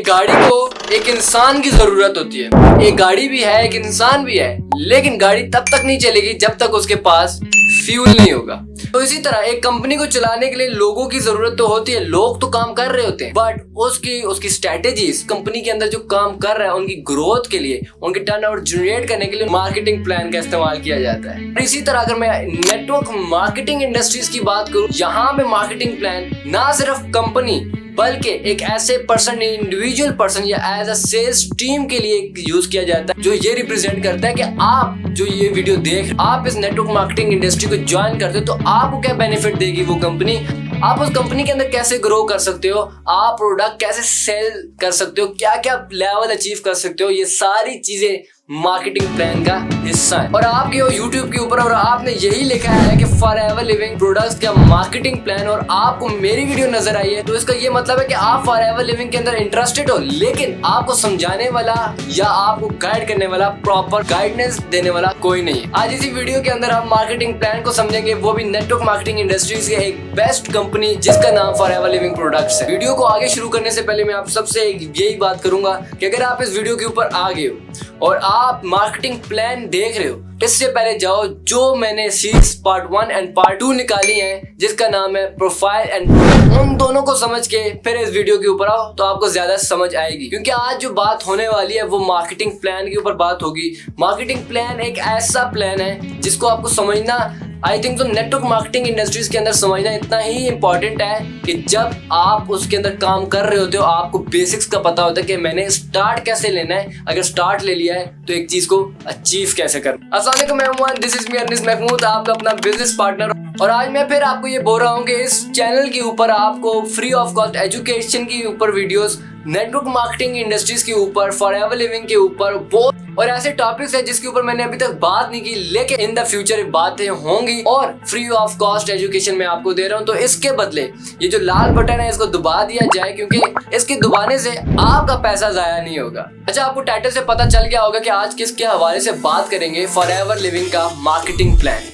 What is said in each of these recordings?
गाड़ी को एक इंसान की जरूरत होती है। एक गाड़ी भी है, एक इंसान भी है, लेकिन गाड़ी तब तक नहीं चलेगी जब तक उसके पास फ्यूल नहीं होगा। तो इसी तरह एक कंपनी को चलाने के लिए लोगों की जरूरत तो होती है। लोग तो काम कर रहे होते हैं, बट उसकी स्ट्रेटेजीज, कंपनी के अंदर जो काम कर रहा है उनकी ग्रोथ के लिए, उनके टर्नओवर जनरेट करने के लिए मार्केटिंग प्लान का इस्तेमाल किया जाता है। और इसी तरह अगर मैं नेटवर्क मार्केटिंग इंडस्ट्रीज की बात करूं, यहाँ पे मार्केटिंग प्लान ना सिर्फ कंपनी बल्कि एक ऐसे पर्सन, इंडिविजुअल पर्सन या एज अ सेल्स टीम के लिए यूज किया जाता है जो ये रिप्रेजेंट करता है कि आप जो ये वीडियो देख, आप इस नेटवर्क मार्केटिंग इंडस्ट्री को ज्वाइन करते हो तो आपको क्या बेनिफिट देगी वो कंपनी, आप उस कंपनी के अंदर कैसे ग्रो कर सकते हो, आप प्रोडक्ट कैसे सेल कर सकते हो, क्या क्या लेवल अचीव कर सकते हो, ये सारी चीजें मार्केटिंग प्लान का हिस्सा है। और आपके यूट्यूब के ऊपर और आपने यही लिखा है कि फॉरएवर लिविंग प्रोडक्ट्स का मार्केटिंग प्लान और आपको मेरी वीडियो नजर आई है, तो इसका ये मतलब है कि आप फॉरएवर लिविंग के अंदर इंटरेस्टेड हो, लेकिन आपको समझाने वाला या आपको गाइड करने वाला, प्रॉपर गाइडेंस देने वाला कोई नहीं है। आज इसी वीडियो के अंदर हम मार्केटिंग प्लान को समझेंगे, वो भी नेटवर्क मार्केटिंग इंडस्ट्रीज की एक बेस्ट कंपनी जिसका नाम फॉरएवर लिविंग प्रोडक्ट्स है। वीडियो को आगे शुरू करने से पहले मैं आप सबसे यही बात करूंगा कि अगर आप इस वीडियो के ऊपर आ गए हो और आप मार्केटिंग प्लान देख रहे हो, इससे पहले जाओ जो मैंने सीरीज पार्ट 1 एंड पार्ट 2 निकाली है जिसका नाम है प्रोफाइल एंड प्रोडक्ट, उन दोनों को समझ के फिर इस वीडियो के ऊपर आओ तो आपको ज्यादा समझ आएगी। क्योंकि आज जो बात होने वाली है वो मार्केटिंग प्लान के ऊपर बात होगी। मार्केटिंग प्लान एक ऐसा प्लान है जिसको आपको समझना, आई थिंक तो नेटवर्क मार्केटिंग इंडस्ट्रीज के अंदर समझना इतना ही इंपॉर्टेंट है कि जब आप उसके अंदर काम कर रहे होते हो आपको बेसिक्स का पता होता है कि मैंने स्टार्ट कैसे लेना है, अगर स्टार्ट ले लिया है तो एक चीज को अचीव कैसे करना। अस्सलाम वालेकुम, मैं हूं, this is me Anis Mahmood, आपका अपना बिजनेस पार्टनर। और आज मैं फिर आपको ये बोल रहा हूँ कि इस चैनल के ऊपर आपको फ्री ऑफ कॉस्ट एजुकेशन के ऊपर वीडियोस, नेटवर्क मार्केटिंग इंडस्ट्रीज के ऊपर, फॉरएवर लिविंग के ऊपर बहुत और ऐसे टॉपिक्स है जिसके ऊपर मैंने अभी तक बात नहीं की, लेकिन इन द फ्यूचर बातें होंगी और फ्री ऑफ कॉस्ट एजुकेशन मैं आपको दे रहा हूं। तो इसके बदले ये जो लाल बटन है इसको दबा दिया जाए, क्योंकि इसके दबाने से आपका पैसा जाया नहीं होगा। अच्छा, आपको टाइटल से पता चल गया होगा कि आज किसके हवाले से बात करेंगे, फॉरएवर लिविंग का मार्केटिंग प्लान।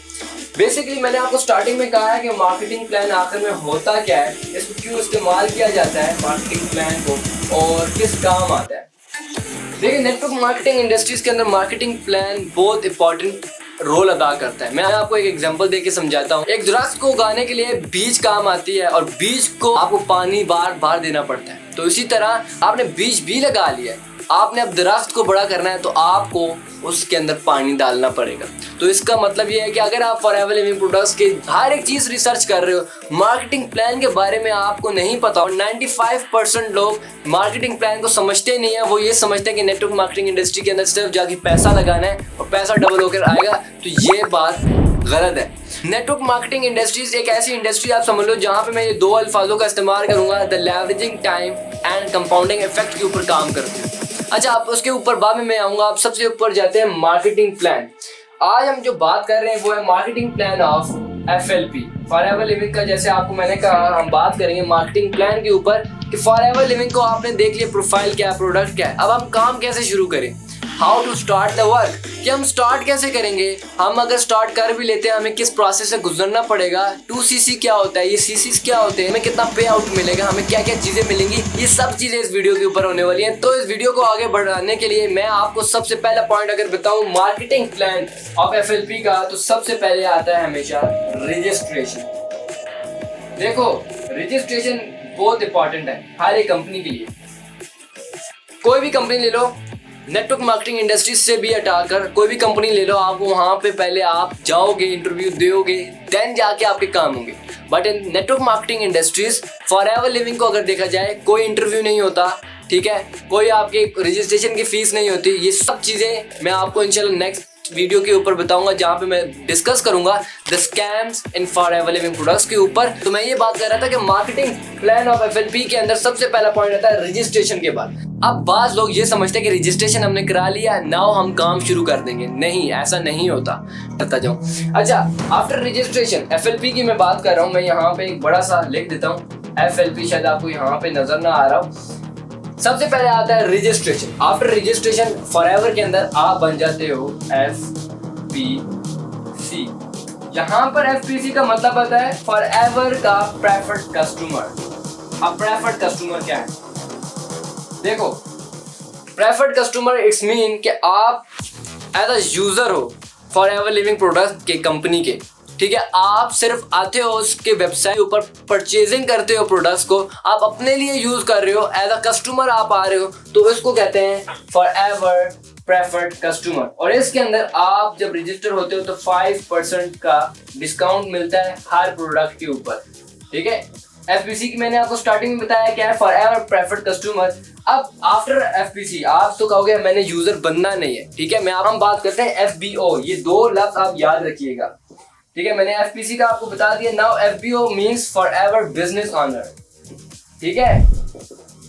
बेसिकली मैंने आपको स्टार्टिंग में कहा है कि मार्केटिंग प्लान आखिर में होता क्या है, इसको क्यों इस्तेमाल किया जाता है मार्केटिंग प्लान को, और किस काम आता है। देखिए, नेटवर्क मार्केटिंग इंडस्ट्रीज के अंदर मार्केटिंग प्लान बहुत इंपॉर्टेंट रोल अदा करता है। मैं आपको एक एग्जांपल देके समझाता हूँ। एक दरख्त को उगाने के लिए बीज काम आती है और बीज को आपको पानी बार बार देना पड़ता है। तो इसी तरह आपने बीज भी लगा लिया है, आपने अब दरख्त को बड़ा करना है तो आपको उसके अंदर पानी डालना पड़ेगा। तो इसका मतलब ये है कि अगर आप फॉरएवर लिविंग प्रोडक्ट्स के हर एक चीज रिसर्च कर रहे हो, मार्केटिंग प्लान के बारे में आपको नहीं पता, और 95% लोग मार्केटिंग प्लान को समझते नहीं है। वो ये समझते हैं कि नेटवर्क मार्केटिंग इंडस्ट्री के अंदर सिर्फ जाके पैसा लगाना है और पैसा डबल होकर आएगा, तो ये बात गलत है। नेटवर्क मार्केटिंग इंडस्ट्रीज एक ऐसी इंडस्ट्री आप समझ लो जहां पे मैं ये दो अल्फाजों का इस्तेमाल करूंगा, the leveraging time and compounding effect के ऊपर काम करती है। अच्छा, आप उसके ऊपर बाद में मैं आऊंगा। आप सबसे ऊपर जाते हैं मार्केटिंग प्लान। आज हम जो बात कर रहे हैं वो है marketing plan of FLP, forever living का। जैसे आपको मैंने कहा, हम बात करेंगे मार्केटिंग प्लान के ऊपर कि फॉरएवर लिविंग को आपने देख लिया, प्रोफाइल क्या है, प्रोडक्ट क्या है, अब हम काम कैसे शुरू करें, how to start the work, कि हम स्टार्ट कैसे करेंगे, हम अगर स्टार्ट कर भी लेते हैं हमें किस प्रोसेस से गुजरना पड़ेगा, 2CC क्या होता है, ये CCs क्या होते हैं, हमें कितना पे आउट मिलेगा, हमें क्या क्या चीजें मिलेंगी, ये सब चीजें इस वीडियो के ऊपर होने वाली हैं। तो इस वीडियो को आगे बढ़ाने के लिए मैं आपको सबसे पहला पॉइंट अगर बताऊं मार्केटिंग प्लान ऑफ FLP का, तो सबसे पहले आता है हमेशा रजिस्ट्रेशन। देखो, रजिस्ट्रेशन बहुत इंपॉर्टेंट है हर एक कंपनी के लिए। कोई भी कंपनी ले लो, नेटवर्क मार्केटिंग इंडस्ट्रीज से भी हटाकर कोई भी कंपनी ले लो, आप वहां पे पहले आप जाओगे, इंटरव्यू दोगे, देन जाके आपके काम होंगे। But in network marketing industries, forever living को अगर देखा जाए, कोई इंटरव्यू नहीं होता, ठीक है, कोई आपके रजिस्ट्रेशन की फीस नहीं होती। ये सब चीजें मैं आपको इंशाल्लाह नेक्स्ट वीडियो के ऊपर बताऊंगा, जहां पे मैं डिस्कस करूंगा the scams in forever living products के ऊपर। तो मैं ये बात कर रहा था कि मार्केटिंग प्लान ऑफ FLP के अंदर सबसे पहला पॉइंट आता है रजिस्ट्रेशन के बाद। अब बाज लोग ये समझते हैं कि रजिस्ट्रेशन हमने करा लिया, नाउ हम काम शुरू कर देंगे। नहीं, ऐसा नहीं होता, बताता जाऊं। अच्छा, आफ्टर रजिस्ट्रेशन FLP की मैं बात कर रहा हूं, मैं यहाँ पे एक बड़ा सा लिख देता हूँ FLP, शायद आपको यहाँ पे नजर ना आ रहा हो। सबसे पहले आता है रजिस्ट्रेशन। आफ्टर रजिस्ट्रेशन फॉरएवर के अंदर आप बन जाते हो FPC। यहाँ पर FPC का मतलब आता है फॉरएवर का प्रेफर्ड कस्टमर। अब प्रेफर्ड कस्टमर क्या है? देखो, प्रेफर्ड कस्टमर इट्स मीन कि आप एज अ यूजर हो फॉर एवर लिविंग प्रोडक्ट के कंपनी के, ठीक है। आप सिर्फ आते हो उसके वेबसाइट ऊपर, परचेजिंग करते हो प्रोडक्ट्स को, आप अपने लिए यूज कर रहे हो, एज अ कस्टमर आप आ रहे हो, तो इसको कहते हैं फॉर एवर प्रेफर्ड कस्टमर। और इसके अंदर आप जब रजिस्टर होते हो तो 5% का डिस्काउंट मिलता है हर प्रोडक्ट के ऊपर, ठीक है। FPC की मैंने आपको स्टार्टिंग में बताया क्या है, फॉर एवर प्रेफर्ड कस्टमर। अब आफ्टर FPC आप तो कहोगे मैंने यूजर बनना नहीं है, ठीक है। हम बात करते हैं FBO, ये दो लफ्ज आप याद रखिएगा, ठीक है। मैंने FPC का आपको बता दिया। Now FBO means for ever business honour, ठीक है।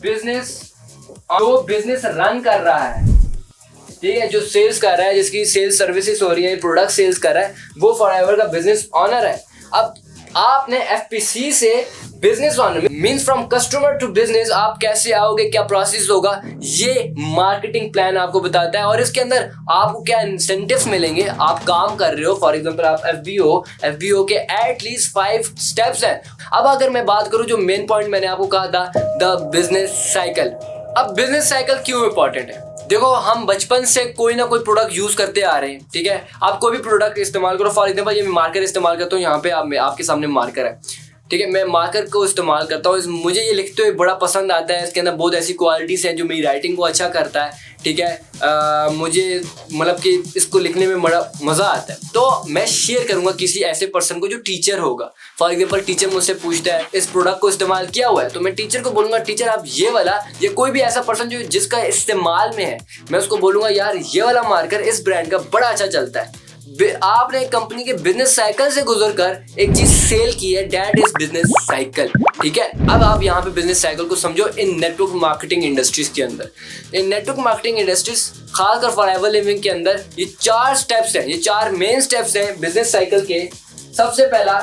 बिजनेस, जो बिजनेस रन कर रहा है, ठीक है, जो सेल्स कर रहा है, जिसकी सेल्स सर्विसेज हो रही है, प्रोडक्ट सेल्स कर रहा है, वो फॉर एवर का बिजनेस ऑनर है। अब आपने FPC से business owner means from customer to business आप कैसे आओगे, क्या प्रोसेस होगा, ये मार्केटिंग प्लान आपको बताता है। और इसके अंदर आपको क्या इंसेंटिव्स मिलेंगे, आप काम कर रहे हो, फॉर एग्जांपल आप FBO के एटलीस्ट 5 स्टेप्स हैं। अब अगर मैं बात करूं जो मेन पॉइंट मैंने आपको कहा था, द बिजनेस साइकिल। अब बिजनेस साइकिल क्यों इंपॉर्टेंट है? देखो, हम बचपन से कोई ना कोई प्रोडक्ट यूज करते आ रहे हैं, ठीक है। आप कोई भी प्रोडक्ट इस्तेमाल करो, फॉर एग्जांपल ये मैं मार्कर इस्तेमाल करता हूँ, यहाँ पे आपके सामने मार्कर है, ठीक है। मैं मार्कर को इस्तेमाल करता हूँ, मुझे ये लिखते हुए बड़ा पसंद आता है। इसके अंदर बहुत ऐसी क्वालिटीज़ हैं जो मेरी राइटिंग को अच्छा करता है, ठीक है। मुझे मतलब कि इसको लिखने में बड़ा मज़ा आता है। तो मैं शेयर करूँगा किसी ऐसे पर्सन को जो टीचर होगा। फॉर एग्जांपल टीचर मुझसे पूछता है इस प्रोडक्ट को इस्तेमाल किया हुआ है, तो मैं टीचर को बोलूँगा टीचर आप ये वाला, या कोई भी ऐसा पर्सन जो जिसका इस्तेमाल में है, मैं उसको बोलूँगा यार ये वाला मार्कर इस ब्रांड का बड़ा अच्छा चलता है। आपने एक कंपनी के बिजनेस साइकिल से गुजरकर एक चीज सेल की है, दैट इज बिजनेस साइकिल, ठीक है। अब आप यहाँ पे बिजनेस साइकिल को समझो इन नेटवर्क मार्केटिंग इंडस्ट्रीज के अंदर। इन नेटवर्क मार्केटिंग इंडस्ट्रीज खासकर फॉर एवर लिविंग के अंदर ये 4 स्टेप्स हैं, ये 4 मेन स्टेप्स हैं बिजनेस साइकिल के। सबसे पहला,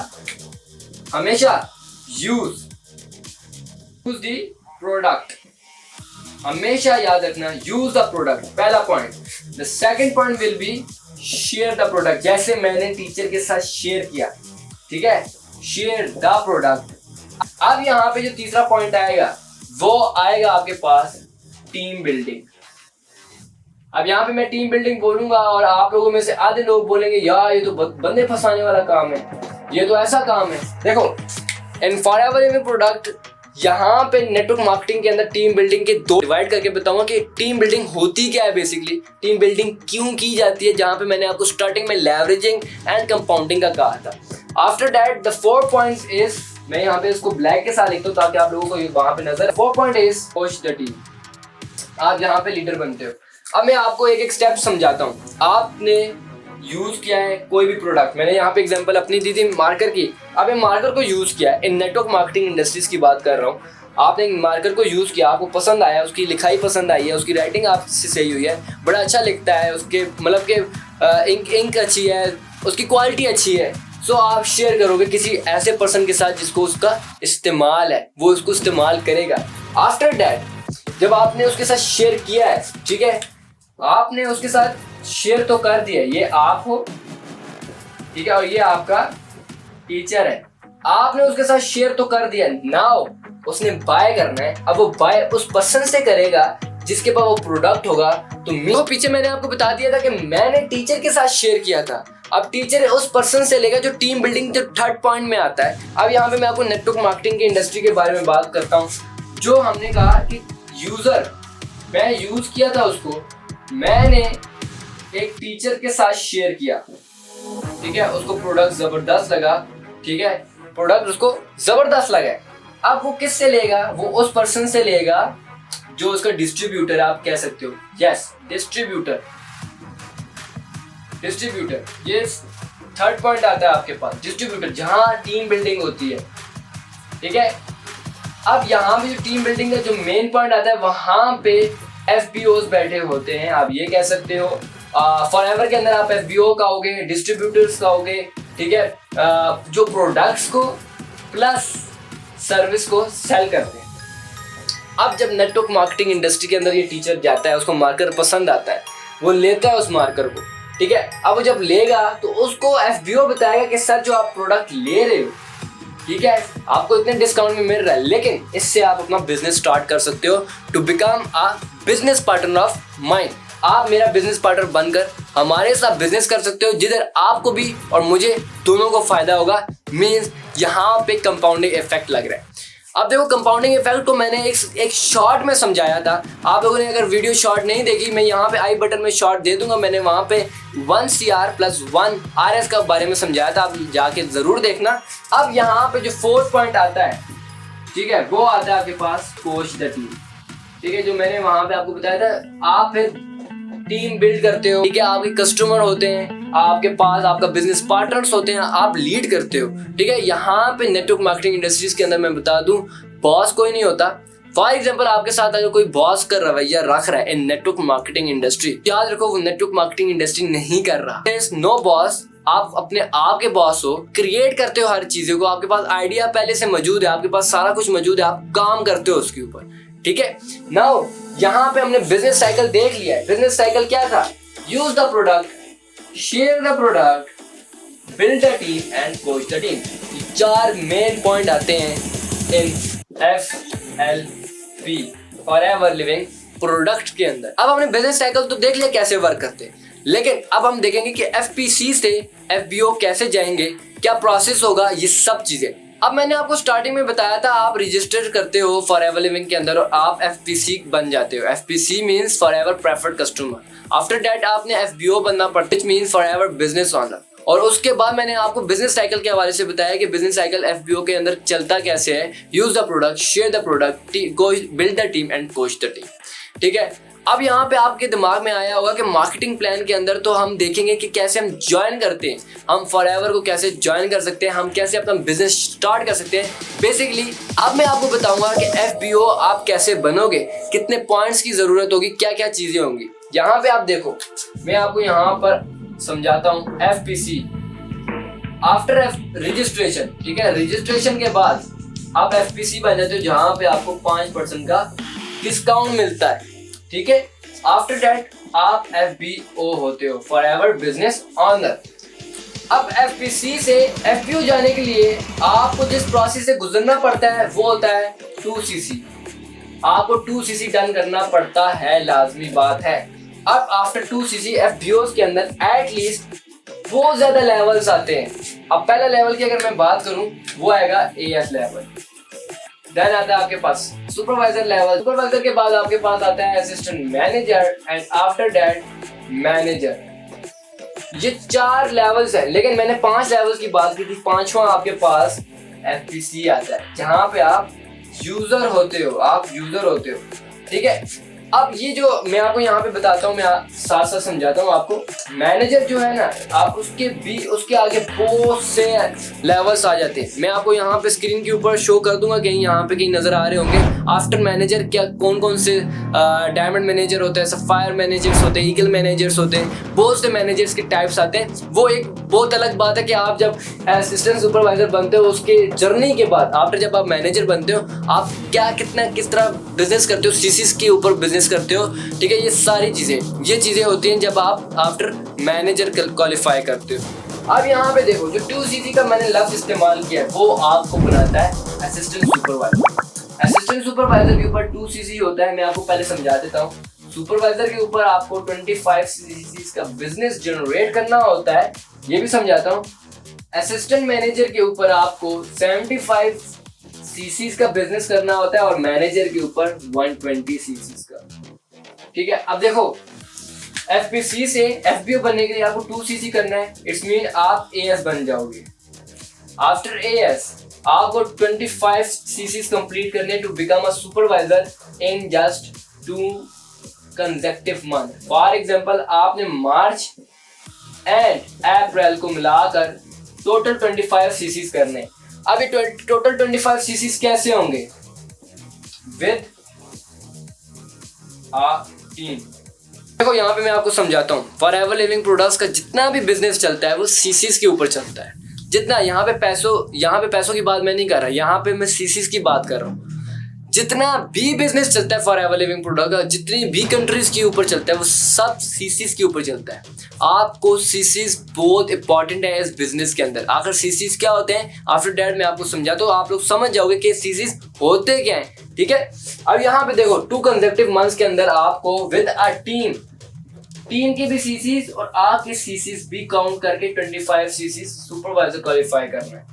हमेशा यूज द प्रोडक्ट, हमेशा याद रखना यूज द प्रोडक्ट, पहला point. The second point will be share the product, जैसे मैंने टीचर के साथ शेयर किया, ठीक है, शेयर द प्रोडक्ट। अब यहाँ पे जो तीसरा पॉइंट आएगा वो आएगा आपके पास टीम बिल्डिंग। अब यहाँ पे मैं टीम बिल्डिंग बोलूंगा और आप लोगों में से आधे लोग बोलेंगे यार ये तो बंदे फंसाने वाला काम है, ये तो ऐसा काम है। देखो, in for ever living product यहाँ पे नेटवर्क मार्केटिंग के अंदर टीम बिल्डिंग के 2 डिवाइड करके बताऊंगा कि टीम बिल्डिंग होती क्या है, बेसिकली टीम बिल्डिंग क्यों की जाती है, जहां पे मैंने आपको स्टार्टिंग में लेवरेजिंग एंड कंपाउंडिंग का कहा था। After that the 4 points is, मैं यहाँ पे इसको ब्लैक के साथ लिखता हूँ ताकि आप लोगों को वहां पे नजर। 4 point is push the team, आप यहाँ पे लीडर बनते हो। अब मैं आपको एक एक स्टेप समझाता हूँ। आपने यूज किया है कोई भी प्रोडक्ट, मैंने यहाँ पे एग्जांपल अपनी दी थी मार्कर की। अब ये मार्कर को यूज किया है, इन नेटवर्क मार्केटिंग इंडस्ट्रीज की बात कर रहा हूँ। आपने मार्कर को यूज किया, आपको पसंद आया, उसकी लिखाई पसंद आई है, उसकी राइटिंग आपसे सही हुई है, बड़ा अच्छा लिखता है, उसके मतलब के इंक अच्छी है, उसकी क्वालिटी अच्छी है, सो आप शेयर करोगे किसी ऐसे पर्सन के साथ जिसको उसका इस्तेमाल है, वो उसको इस्तेमाल करेगा। आफ्टर दैट जब आपने उसके साथ शेयर किया है, ठीक है, आपने उसके साथ शेयर तो कर दिया, ये आप हो, ठीक है, और ये आपका टीचर है, आपने उसके साथ शेयर तो कर दिया। नाउ उसने बाय करना है। अब वो बाय उस पर्सन से करेगा जिसके पास वो प्रोडक्ट होगा। तो पीछे मैंने आपको बता दिया था कि मैंने टीचर के साथ शेयर किया था। अब टीचर उस पर्सन से लेगा जो टीम बिल्डिंग जो 3rd पॉइंट में आता है। अब यहाँ पे मैं आपको नेटवर्क मार्केटिंग की इंडस्ट्री के बारे में बात करता हूँ। जो हमने कहा कि यूजर, मैं यूज किया था उसको, मैंने एक टीचर के साथ शेयर किया, ठीक है, उसको प्रोडक्ट जबरदस्त लगा, ठीक है, प्रोडक्ट उसको जबरदस्त लगा। अब वो किससे लेगा? वो उस पर्सन से लेगा जो उसका डिस्ट्रीब्यूटर, आप कह सकते हो, यस, डिस्ट्रीब्यूटर। ये 3rd पॉइंट आता है आपके पास, डिस्ट्रीब्यूटर, जहां टीम बिल्डिंग होती है, ठीक है। अब यहाँ पे जो टीम बिल्डिंग का जो मेन पॉइंट आता है, वहां पे FBOs बैठे होते हैं, आप ये कह सकते हो। फॉर एवर के अंदर आप FBO कहोगे, डिस्ट्रीब्यूटर्स कहोगे, ठीक है, जो प्रोडक्ट्स को प्लस सर्विस को सेल करते हैं। अब जब नेटवर्क मार्केटिंग इंडस्ट्री के अंदर ये टीचर जाता है, उसको मार्कर पसंद आता है, वो लेता है उस मार्कर को, ठीक है। अब वो जब लेगा तो उसको FBO बताएगा कि सर जो आप प्रोडक्ट ले रहे हो, ठीक है, आपको इतने डिस्काउंट में मिल रहा है, लेकिन इससे आप अपना बिजनेस स्टार्ट कर सकते हो to become a business partner of mine. आप मेरा बिजनेस पार्टनर बनकर हमारे साथ बिजनेस कर सकते हो, जिधर आपको भी और मुझे दोनों को फायदा होगा। मीन्स यहाँ पे कंपाउंडिंग इफेक्ट लग रहा है। अब देखो, कंपाउंडिंग इफेक्ट को मैंने एक शॉर्ट में समझाया था। आप लोगों ने अगर वीडियो शॉर्ट नहीं देखी, मैं यहाँ पे आई बटन में शॉर्ट दे दूंगा। मैंने वहाँ पे 1CR + 1RS का बारे में समझाया था, आप जाके जरूर देखना। अब यहाँ पे जो 4th पॉइंट आता है, ठीक है, वो आता है आपके पास कोच द टीम। ठीक है, जो मैंने वहाँ पे आपको बताया था, आप फिर टीम बिल्ड करते हो। ठीक है, आपके कस्टमर होते हैं, आपके पास आपका बिजनेस पार्टनर्स होते हैं, आप लीड करते हो। ठीक है, यहाँ पे नेटवर्क मार्केटिंग इंडस्ट्रीज के अंदर मैं बता दूं, बॉस कोई नहीं होता। फॉर एग्जांपल, आपके साथ अगर कोई बॉस का रवैया रख रहा है इन नेटवर्क मार्केटिंग इंडस्ट्री, याद रखो वो नेटवर्क मार्केटिंग इंडस्ट्री नहीं कर रहा। नो बॉस, आप अपने आप के बॉस हो, क्रिएट करते हो हर चीजों को। आपके पास आइडिया पहले से मौजूद है, आपके पास सारा कुछ मौजूद है, आप काम करते हो उसके ऊपर। ठीक है, नाउ यहाँ पे हमने बिजनेस साइकिल देख लिया है। बिजनेस साइकिल क्या था? Use the product, share the product, build the team and coach the team. 4 main point आते हैं इन FLP, फॉरएवर लिविंग प्रोडक्ट के अंदर। अब हमने बिजनेस साइकिल तो देख लिया कैसे वर्क करते हैं, लेकिन अब हम देखेंगे कि FPC से FBO कैसे जाएंगे, क्या प्रोसेस होगा, ये सब चीजें। अब मैंने आपको स्टार्टिंग में बताया था, आप रजिस्टर करते हो फॉरएवर लिविंग के अंदर और आप FPC बन जाते हो। FPC means forever preferred customer. After that आपने FBO बनना पड़ता है, which means forever business owner. और उसके बाद मैंने आपको बिजनेस साइकिल के हवाले से बताया कि बिजनेस साइकिल FBO के अंदर चलता कैसे है। Use the product, share the product, build the team and coach the team. ठीक है, अब यहाँ पे आपके दिमाग में आया होगा कि मार्केटिंग प्लान के अंदर तो हम देखेंगे कि कैसे हम ज्वाइन करते हैं, हम फॉरएवर को कैसे ज्वाइन कर सकते हैं, हम कैसे अपना बिजनेस स्टार्ट कर सकते हैं। बेसिकली अब मैं आपको बताऊंगा कि FBO आप कैसे बनोगे, कितने पॉइंट्स की जरूरत होगी, क्या क्या चीजें होंगी। यहाँ पे आप देखो, मैं आपको यहाँ पर समझाता हूँ। FPC आफ्टर रजिस्ट्रेशन, ठीक है, रजिस्ट्रेशन के बाद आप FPC बन जाते हो, जहाँ पे आपको 5% का डिस्काउंट मिलता है। ठीक है, आफ्टर दैट आप FBO होते हो, फॉरएवर बिजनेस ओनर। अब FPC से FBO जाने के लिए आपको जिस प्रोसेस से गुजरना पड़ता है वो होता है 2CC। आपको 2CC डन करना पड़ता है, लाजमी बात है। अब आफ्टर 2CC FBOs के अंदर एटलीस्ट बहुत ज्यादा लेवल्स आते हैं। अब पहला लेवल की अगर मैं बात करूं, वो आएगा AS लेवल। देन आता है आपके पास सुपरवाइजर लेवल। सुपरवाइजर के बाद आपके पास आता है assistant manager and after that manager. ये 4 लेवल्स है, लेकिन मैंने 5 लेवल्स की बात की थी। 5वां आपके पास FPC आता है, जहां पे आप यूजर होते हो, आप यूजर होते हो। ठीक है, अब ये जो मैं आपको यहाँ पे बताता हूँ, मैं साथ साथ समझाता हूँ आपको। मैनेजर जो है ना, आप उसके आगे बहुत से लेवल्स आ जाते हैं। मैं आपको यहाँ पे स्क्रीन के ऊपर शो कर दूंगा, कहीं यहाँ पे कहीं नजर आ रहे होंगे। आफ्टर मैनेजर क्या कौन कौन से डायमंड मैनेजर होते हैं, सफायर मैनेजर्स होते हैं, ईगल मैनेजर्स होते हैं, बहुत से मैनेजर्स के टाइप्स आते हैं। वो एक बहुत अलग बात है कि आप जब असिस्टेंट सुपरवाइजर बनते हो, उसके जर्नी के बाद आफ्टर जब आप मैनेजर बनते हो, आप क्या किस तरह बिजनेस करते हो, CCs के ऊपर बिजनेस करते हो। ठीक है, ये सारी चीजें होती हैं जब आप आफ्टर मैनेजर क्वालिफाई करते हो। अब यहाँ पे देखो, जो 2CC का मैंने लफ्ज इस्तेमाल किया है, वो आपको बनाता है असिस्टेंट सुपरवाइजर। असिस्टेंट सुपरवाइजर के ऊपर 2CC होता है, मैं आपको पहले समझा देता हूँ। सुपरवाइजर के ऊपर आपको 25 CCs का बिजनेस जनरेट करना होता है, ये भी समझाता हूँ। असिस्टेंट मैनेजर के ऊपर आपको 75 CCs का बिजनेस करना होता है और मैनेजर के ऊपर 120 CCs का। ठीक है, अब देखो, FPC से FBO बनने के लिए आपको 2CC करना है, इट्स मीन आप AS बन जाओगे। आफ्टर AS आपको 25 CCs कंप्लीट करने to become a supervisor in just 2 consecutive month. For example, आपने मार्च एंड अप्रैल को मिलाकर टोटल 25 CCs करने। अब ये टोटल 25 CCs कैसे होंगे? With a team. देखो, यहाँ पे मैं आपको समझाता हूँ। फॉरएवर लिविंग प्रोडक्ट्स का जितना भी बिजनेस चलता है वो CCs के ऊपर चलता है। जितना यहाँ पे पैसों की बात मैं नहीं कर रहा, यहाँ पे मैं CCs की बात कर रहा हूँ। जितना भी बिजनेस चलता है फॉरएवर लिविंग प्रोडक्ट, जितनी भी कंट्रीज के ऊपर चलता है वो सब सीसीज के ऊपर चलता है। आपको सीसीज बहुत इंपॉर्टेंट है इस बिजनेस के अंदर। आखिर सीसीज क्या होते हैं आफ्टर दैट मैं आपको समझाता हूँ, आप लोग समझ जाओगे कि सीसीज होते क्या हैं। ठीक है, अब यहाँ पे देखो 2 कंसेक्टिव मंथ्स के अंदर आपको विद अ टीम के भी सीसीज और आपके सीसीज भी काउंट करके 25 सीसीज सुपरवाइजर क्वालिफाई करना है।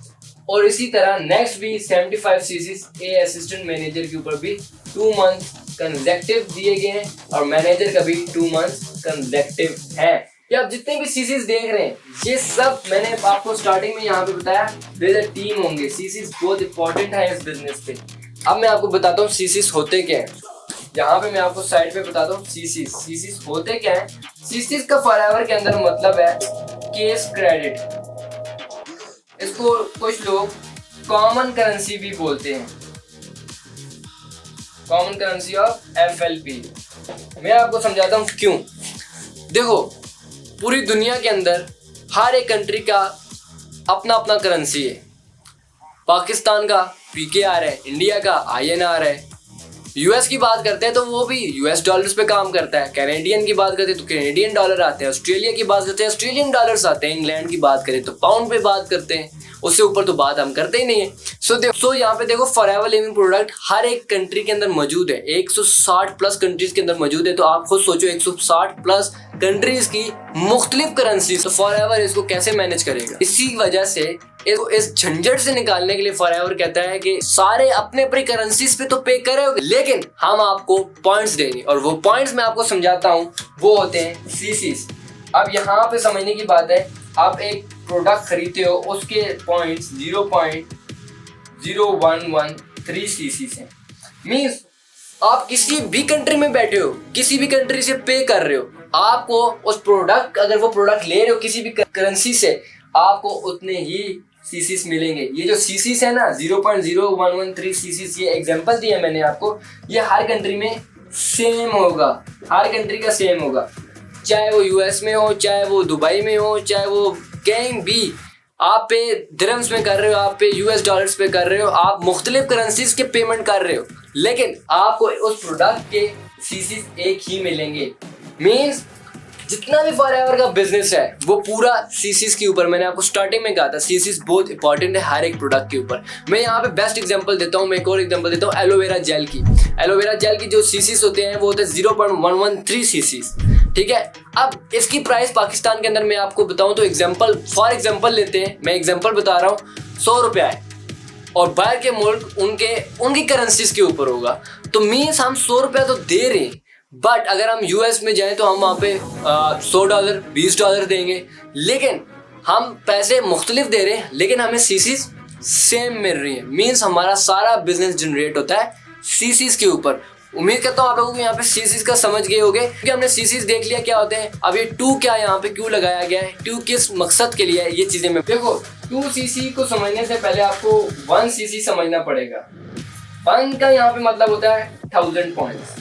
और इसी तरह नेक्स्ट भी 75 सीसीज ए असिस्टेंट मैनेजर के ऊपर भी 2 मंथ कंसेक्टिव दिए गए हैं और मैनेजर का भी 2 मंथ कंसेक्टिव है। ये आप जितने भी सीसीज देख रहे हैं ये सब मैंने आपको स्टार्टिंग में यहाँ पे बताया विद अ टीम होंगे। सीसीज बहुत इंपॉर्टेंट है इस बिजनेस पे। अब मैं आपको बताता हूँ सीसीज होते क्या है। यहाँ पे मैं आपको साइड पे बताता हूँ सीसीज होते क्या है। सीसीज का फॉरएवर के अंदर मतलब है केस क्रेडिट, इसको कुछ लोग कॉमन करेंसी भी बोलते हैं, कॉमन करेंसी ऑफ FLP। मैं आपको समझाता हूँ क्यों। देखो पूरी दुनिया के अंदर हर एक कंट्री का अपना अपना करेंसी है। पाकिस्तान का PKR है, इंडिया का INR है। US की बात करते हैं तो वो भी US डॉलर्स पे काम करता है। कैनेडियन की बात करते हैं तो कैनेडियन डॉलर आते हैं। ऑस्ट्रेलिया की बात करते हैं ऑस्ट्रेलियन डॉलर्स आते हैं। इंग्लैंड की बात करें तो पाउंड पे बात करते हैं, उससे ऊपर तो बात हम करते ही नहीं है। सो यहाँ पे देखो फॉरएवर लिविंग प्रोडक्ट हर एक कंट्री के अंदर मौजूद है। 160 प्लस कंट्रीज के अंदर मौजूद है। तो आप खुद सोचो 160 प्लस कंट्रीज की मुख्तलिफ करेंसी, तो फॉरएवर इसको कैसे मैनेज करेगा। इसी वजह से इस झंझट से निकालने के लिए फॉरएवर कहता है कि सारे अपने अपनी करेंसीज पे तो पे करोगे लेकिन हम आपको पॉइंट्स देंगे, और वो पॉइंट्स मैं आपको समझाता हूँ वो होते हैं सीसीज। अब यहाँ पे समझने की बात है, आप एक प्रोडक्ट खरीदते हो उसके पॉइंट्स 0.0113 सीसीज हैं। मींस आप किसी भी कंट्री में बैठे हो, किसी भी कंट्री से पे कर रहे हो, आपको उस प्रोडक्ट, अगर वो प्रोडक्ट ले रहे हो किसी भी करेंसी से, आपको उतने ही सीसीस मिलेंगे। ये जो सीसीस है ना 0.0113 सीसीस, ये एग्जांपल दिया मैंने आपको, ये हर कंट्री में सेम होगा, हर कंट्री का सेम होगा। चाहे वो US में हो, चाहे वो दुबई में हो, चाहे वो कहीं भी आप पे दिरहम्स में कर रहे हो, आप पे US डॉलर्स पे कर रहे हो, आप मुख्तलिफ करेंसीज के पेमेंट कर रहे हो, लेकिन आपको उस प्रोडक्ट के सीसीस एक ही मिलेंगे। मीन्स जितना भी फॉरएवर का बिजनेस है वो पूरा सीसीस के ऊपर। मैंने आपको स्टार्टिंग में कहा था सीसीस बहुत इंपॉर्टेंट है हर एक प्रोडक्ट के ऊपर। मैं यहाँ पे बेस्ट एग्जांपल देता हूँ, मैं एक और एग्जांपल देता हूँ एलोवेरा जेल की। एलोवेरा जेल की जो सीसीस होते हैं वो होते हैं 0.113 सीसीस। ठीक है, अब इसकी प्राइस पाकिस्तान के अंदर मैं आपको बताऊँ तो फॉर एग्जाम्पल लेते हैं, मैं एग्जाम्पल बता रहा हूँ, 100 रुपया है और बाहर के मुल्क उनकी करेंसीज के ऊपर होगा। तो मीन्स हम 100 रुपया तो दे रहे हैं, बट अगर हम US में जाएं तो हम वहाँ पे $100 $20 देंगे, लेकिन हम पैसे मुख्तलिफ दे रहे हैं लेकिन हमें सीसीज सेम मिल रही है। मीन्स हमारा सारा बिजनेस जनरेट होता है सीसीज के ऊपर। उम्मीद करता हूँ आप लोगों को यहाँ पे सीसीज का समझ गए होंगे, क्योंकि हमने सीसीज देख लिया क्या होते हैं। अब ये 2 क्या यहाँ पे क्यों लगाया गया है, 2 किस मकसद के लिए है, ये चीजें मैं देखो 2 सीसी को समझने से पहले आपको 1 सीसी समझना पड़ेगा। 1 का यहाँ पे मतलब होता है 1000 पॉइंट्स।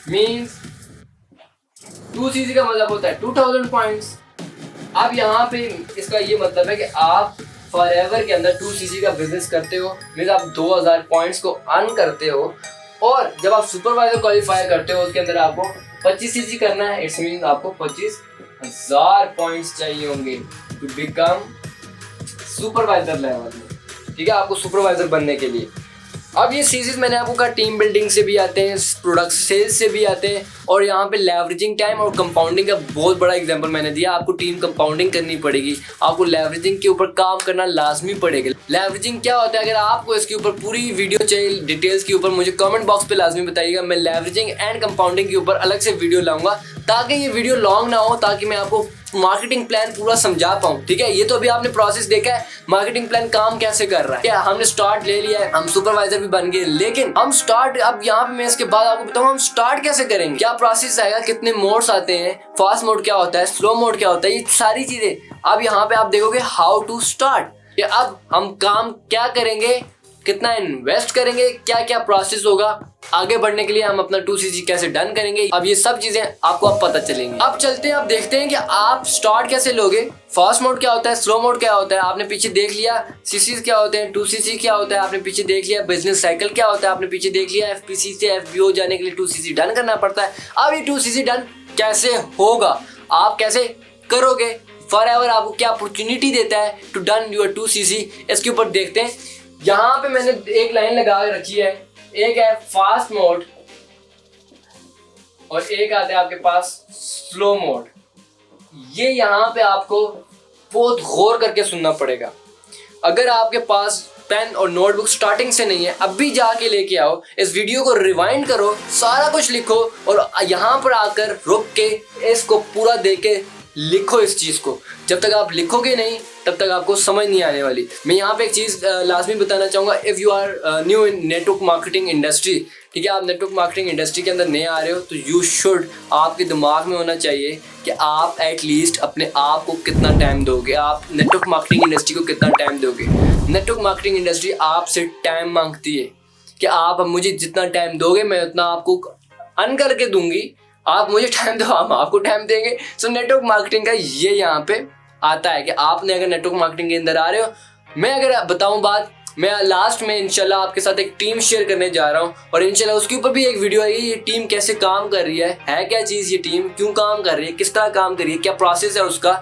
मीन्स 2 सीसी का मतलब होता है 2000 पॉइंट्स। अब यहाँ पे इसका ये मतलब है कि आप फॉरएवर के अंदर 2 सीसी का बिजनेस करते हो, मीन्स आप 2000 पॉइंट्स को अर्न करते हो, और जब आप सुपरवाइजर क्वालिफाई करते हो उसके अंदर आपको 25 सीसी करना है। इट्स मीन आपको 25,000 पॉइंट्स चाहिए होंगे टू बिकम सुपरवाइजर लेवल में। ठीक है, आपको सुपरवाइजर बनने के लिए। अब ये सीरीज मैंने आपको कहा टीम बिल्डिंग से भी आते हैं, प्रोडक्ट सेल्स से भी आते हैं, और यहाँ पे लेवरेजिंग टाइम और कंपाउंडिंग का बहुत बड़ा एग्जांपल मैंने दिया। आपको टीम कंपाउंडिंग करनी पड़ेगी, आपको लेवरेजिंग के ऊपर काम करना लाजमी पड़ेगा। लेवरेजिंग क्या होता है, अगर आपको इसके ऊपर पूरी वीडियो चाहिए डिटेल्स के ऊपर, मुझे कमेंट बॉक्स पे लाजमी बताइएगा। मैं लेवरेजिंग एंड कंपाउंडिंग के ऊपर अलग से वीडियो लाऊंगा ताकि ये वीडियो लॉन्ग ना हो, ताकि मैं आपको मार्केटिंग प्लान पूरा समझा पाऊँ। ठीक है, ये तो अभी आपने प्रोसेस देखा है, मार्केटिंग प्लान काम कैसे कर रहा है। क्या हमने स्टार्ट ले लिया है, हम सुपरवाइजर भी बन गए, लेकिन हम स्टार्ट, अब यहाँ पे मैं इसके बाद आपको बताऊँ हम स्टार्ट कैसे करेंगे, क्या प्रोसेस आएगा, कितने मोड्स आते हैं, फास्ट मोड क्या होता है, स्लो मोड क्या होता है, ये सारी चीजें अब यहाँ पे आप देखोगे हाउ टू स्टार्ट। अब हम काम क्या करेंगे, कितना इन्वेस्ट करेंगे, क्या क्या प्रोसेस होगा, आगे बढ़ने के लिए हम अपना 2cc कैसे डन करेंगे, अब ये सब चीजें आपको अब पता चलेंगी। अब चलते हैं, अब देखते हैं कि आप स्टार्ट कैसे लोगे, फास्ट मोड क्या होता है, स्लो मोड क्या होता है, आपने पीछे देख लिया, सीसीज क्या होते हैं, 2cc क्या होता है आपने पीछे देख लिया, बिजनेस साइकिल क्या होता है आपने पीछे देख लिया, FPC से FBO जाने के लिए 2cc डन करना पड़ता है। अब ये 2cc डन कैसे होगा, आप कैसे करोगे, फॉरएवर आपको क्या अपॉर्चुनिटी देता है टू डन योर 2cc, इसके ऊपर देखते हैं। यहाँ पे मैंने एक लाइन लगा रखी है, एक है फास्ट मोड और एक आता है आपके पास स्लो मोड। ये यहाँ पे आपको बहुत गौर करके सुनना पड़ेगा। अगर आपके पास पेन और नोटबुक स्टार्टिंग से नहीं है, अभी जाके लेके आओ, इस वीडियो को रिवाइंड करो, सारा कुछ लिखो और यहाँ पर आकर रुक के इसको पूरा देख के लिखो इस चीज़ को। जब तक आप लिखोगे नहीं तब तक आपको समझ नहीं आने वाली। मैं यहाँ पे एक चीज़ लाजमी बताना चाहूँगा, if you are new in network marketing industry, ठीक है, आप नेटवर्क मार्केटिंग इंडस्ट्री के अंदर नए आ रहे हो, तो यू शुड, आपके दिमाग में होना चाहिए कि आप एटलीस्ट अपने आप को कितना टाइम दोगे, आप नेटवर्क मार्केटिंग इंडस्ट्री को कितना टाइम दोगे। नेटवर्क मार्केटिंग इंडस्ट्री आपसे टाइम मांगती है कि आप मुझे जितना टाइम दोगे मैं उतना आपको अर्न करके दूंगी, आप मुझे टाइम दो हम आपको टाइम देंगे। सो नेटवर्क मार्केटिंग का ये यहाँ पे आता है कि आपने अगर नेटवर्क मार्केटिंग के अंदर आ रहे हो, मैं अगर बताऊं बात, मैं लास्ट में इंशाल्लाह आपके साथ एक टीम शेयर करने जा रहा हूं और इंशाल्लाह उसके ऊपर भी एक वीडियो आएगी, ये टीम कैसे काम कर रही है क्या चीज़, ये टीम क्यों काम कर रही है, किस तरह काम कर रही है, क्या प्रोसेस है उसका,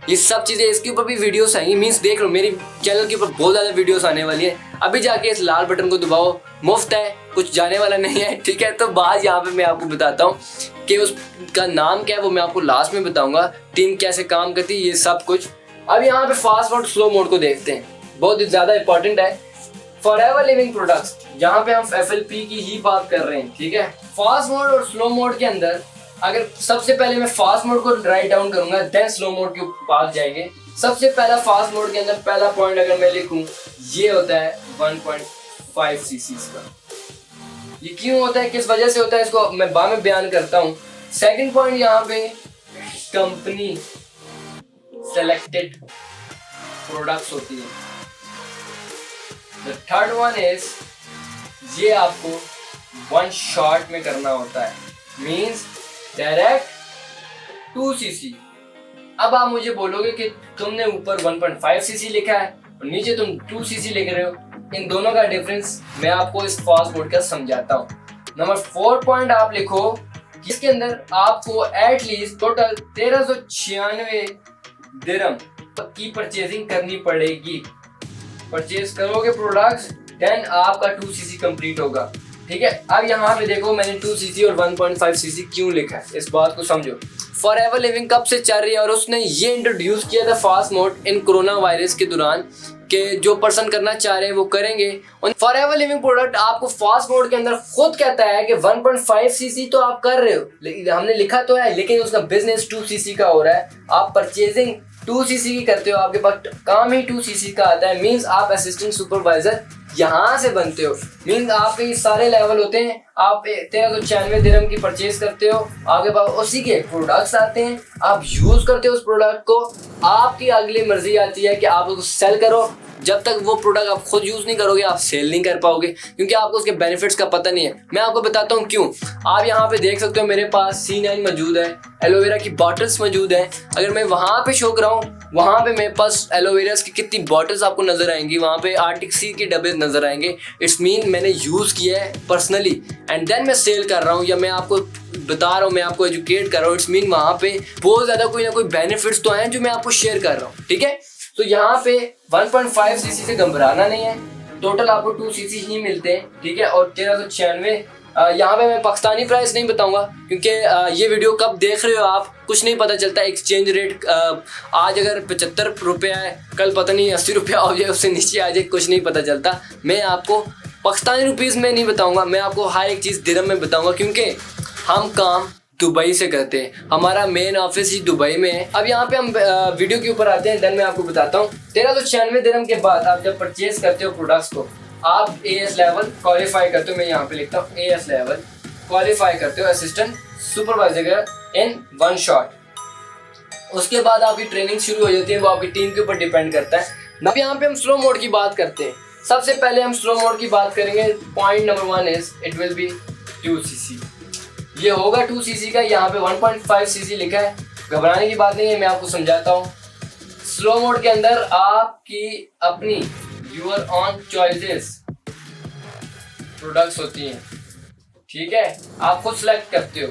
ये सब चीज़ें, इसके ऊपर भी वीडियोस आएंगी। मीन्स देख लो, मेरी चैनल के ऊपर बहुत ज़्यादा वीडियोस आने वाली है। अभी जाके इस लाल बटन को दबाओ, मुफ्त है, कुछ जाने वाला नहीं है, ठीक है। तो बात यहाँ पे मैं आपको बताता हूँ कि उसका नाम क्या है, वो मैं आपको लास्ट में बताऊंगा, टीम कैसे काम करती है, ये सब कुछ। अब यहाँ पे फास्ट मोड स्लो मोड को देखते हैं, बहुत ज़्यादा इंपॉर्टेंट है। फॉरएवर लिविंग प्रोडक्ट्स, यहाँ पे हम FLP की ही बात कर रहे हैं, ठीक है। फास्ट मोड और स्लो मोड के अंदर अगर सबसे पहले मैं फास्ट मोड को राइट डाउन करूंगा, देन स्लो मोड के पास जाएंगे। सबसे पहला फास्ट मोड के अंदर पहला पॉइंट अगर मैं लिखूं, ये होता है 1.5 cc का। ये क्यों होता है, किस वजह से होता है, इसको मैं बाद में बयान करता हूँ। सेकंड पॉइंट यहाँ पे कंपनी सेलेक्टेड प्रोडक्ट्स होती है। द थर्ड वन इज, ये आपको वन शॉट में करना होता है, मींस डायरेक्ट 2cc। अब आप मुझे बोलोगे कि तुमने ऊपर 1.5 cc लिखा है और नीचे तुम 2cc लिख रहे हो, इन दोनों का डिफरेंस मैं आपको इस फास्ट मोड का समझाता हूँ। नंबर 4 पॉइंट आप लिखो, इसके अंदर आपको एटलीस्ट टोटल 1396 दिरहम की परचेजिंग करनी पड़ेगी। परचेज करोगे प्रोडक्ट्स, देन आपका 2cc कंप्लीट होगा, ठीक है। अब यहाँ पे देखो, मैंने 2cc और 1.5 cc क्यों लिखा है, इस बात को समझो। फॉरएवर लिविंग कब से चल रही है और उसने ये इंट्रोड्यूस किया था fast mode in corona virus के दौरान, कि जो पर्सन करना चाह रहे हैं वो करेंगे। और फॉरएवर लिविंग प्रोडक्ट आपको फास्ट मोड के अंदर खुद कहता है कि 1.5 cc तो आप कर रहे हो, हमने लिखा तो है, लेकिन उसका बिजनेस 2cc का हो रहा है, आप परचेजिंग 2cc की करते हो, आपके पास काम ही 2cc का आता है। मींस आप असिस्टेंट सुपरवाइजर यहाँ से बनते हो, मींस आपके ये सारे लेवल होते हैं। आप 1396 दिरहम की परचेज करते हो, आपके पास उसी के प्रोडक्ट्स आते हैं, आप यूज करते हो उस प्रोडक्ट को, आपकी अगली मर्जी आती है कि आप उसको सेल करो। जब तक वो प्रोडक्ट आप खुद यूज नहीं करोगे, आप सेल नहीं कर पाओगे, क्योंकि आपको उसके बेनिफिट्स का पता नहीं है। मैं आपको बताता हूँ क्यों। आप यहाँ पे देख सकते हो, मेरे पास C9 मौजूद है, एलोवेरा की बॉटल्स मौजूद है। अगर मैं वहाँ पे शो कराऊँ, वहाँ पे मेरे पास एलोवेरा की कितनी बॉटल्स आपको नजर आएंगी, वहाँ पे आर्टिक सी के डब्बे नजर आएंगे। इट्स मीन मैंने यूज किया है पर्सनली एंड देन मैं सेल कर रहा हूँ, या मैं आपको बता रहा हूँ, मैं आपको एजुकेट कर रहा हूँ। इट्स मीन वहाँ पे बहुत ज्यादा कोई ना कोई बेनिफिट्स तो हैं जो मैं आपको शेयर कर रहा हूँ, ठीक है। तो यहाँ पे 1.5 cc से घबराना नहीं है, टोटल आपको 2cc ही मिलते हैं, ठीक है। और 1396, यहाँ पे मैं पाकिस्तानी प्राइस नहीं बताऊंगा, क्योंकि ये वीडियो कब देख रहे हो आप, कुछ नहीं पता चलता। एक्सचेंज रेट आज अगर 75 रुपया है, कल पता नहीं 80 रुपया हो जाए, उससे नीचे आ जाए, कुछ नहीं पता चलता। मैं आपको पाकिस्तानी रुपीज़ में नहीं बताऊंगा, मैं आपको हर एक चीज़ दिरहम में बताऊंगा, क्योंकि हम काम दुबई से करते हैं, हमारा मेन ऑफिस ही दुबई में है। अब यहाँ पे हम वीडियो के ऊपर आते हैं, देन मैं आपको बताता हूँ। 1396 दिरहम के बाद आप जब परचेज करते हो प्रोडक्ट्स को, आप AS लेवल क्वालिफाई करते हो, मैं यहाँ पे लिखता हूँ AS लेवल क्वालिफाई करते हो, assistant supervisor in one shot. उसके बाद आपकी ट्रेनिंग शुरू हो जाती है, वो आपकी टीम के ऊपर डिपेंड करता है। अब यहाँ पे हम स्लो मोड की बात करते हैं। सबसे पहले हम स्लो मोड की बात करेंगे। Point number 1 is it will be 2cc। ये होगा 2cc का, यहाँ पे 1.5cc लिखा है, घबराने की बात नहीं है, मैं आपको समझाता हूँ। स्लो मोड के अंदर आपकी अपनी यूर ऑन चॉइसेस प्रोडक्ट्स होती हैं, ठीक है, आप खुद सेलेक्ट करते हो।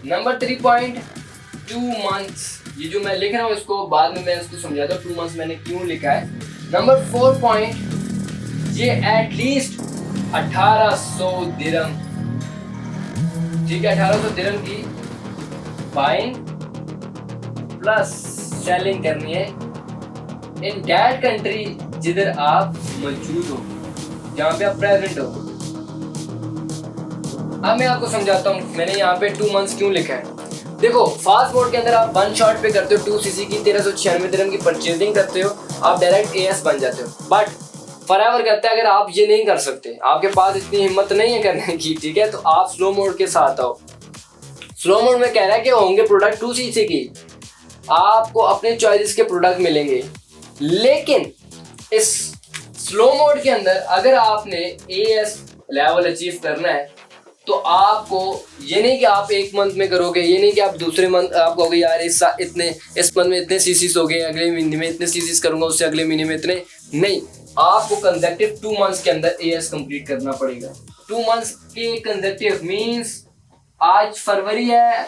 नंबर 3 पॉइंट 2 मंथ्स, ये जो मैं लिख रहा हूँ इसको बाद में मैं इसको समझाता हूँ 2 मंथ्स मैंने क्यों लिखा है। नंबर 4 पॉइंट, ये एटलीस्ट 1800 दिरहम, ठीक है, 1800 दिरहम की बाइंग प्लस सेलिंग करनी है इन दैट कंट्री जिधर आप मौजूद हो, जहाँ पे आप प्रेजेंट हो। अब मैं आपको समझाता हूँ मैंने यहाँ पे 2 मंथ्स क्यों लिखा है। देखो, फास्ट मोड के अंदर आप 1 शॉट पे करते हो 2cc की 1396 दिरहम की परचेजिंग करते हो, आप डायरेक्ट एएस बन जाते हो। बट फॉरएवर कहता है अगर आप ये नहीं कर सकते, आपके पास इतनी हिम्मत नहीं है करने की, ठीक है, तो आप स्लो मोड के साथ आओ। स्लो मोड में कह रहा है कि होंगे प्रोडक्ट 2cc की, आपको अपने चॉइसेस के प्रोडक्ट मिलेंगे। लेकिन इस स्लो मोड के अंदर अगर आपने एएस लेवल अचीव करना है तो आपको ये नहीं कि आप 1 मंथ में करोगे, ये नहीं कि आप दूसरे मंथ आप कहोगे यार इस मंथ में इतने सीसीस हो गए, अगले महीने में इतने सीसीस करूंगा, उससे अगले महीने में इतने नहीं। आपको कंसेक्टिव 2 मंथ्स के अंदर एएस कंप्लीट करना पड़ेगा। 2 मंथ्स के कंसेक्टिव मींस आज फरवरी है,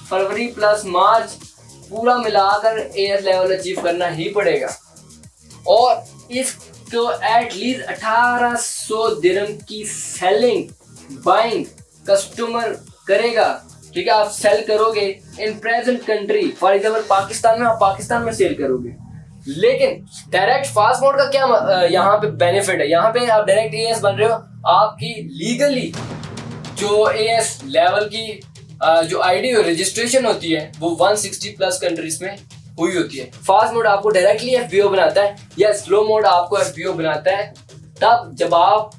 फरवरी प्लस मार्च पूरा मिलाकर एएस लेवल अचीव करना ही पड़ेगा। और इसको एटलीस्ट 1800 दिरहम की सेलिंग बाइंग कस्टमर करेगा, ठीक है, आप सेल करोगे in present country, for example Pakistan में, आप पाकिस्तान में सेल करोगे। लेकिन डायरेक्ट फास्ट मोड का क्या यहाँ पे बेनिफिट है, यहाँ पे आप डायरेक्ट एएस बन रहे हो, आपकी लीगली जो एएस लेवल की जो आईडी और रजिस्ट्रेशन होती है वो 160 प्लस कंट्रीज में हुई होती है। फास्ट मोड आपको डायरेक्टली एफबीओ बनाता है या स्लो मोड आपको एफबीओ बनाता है तब जब आप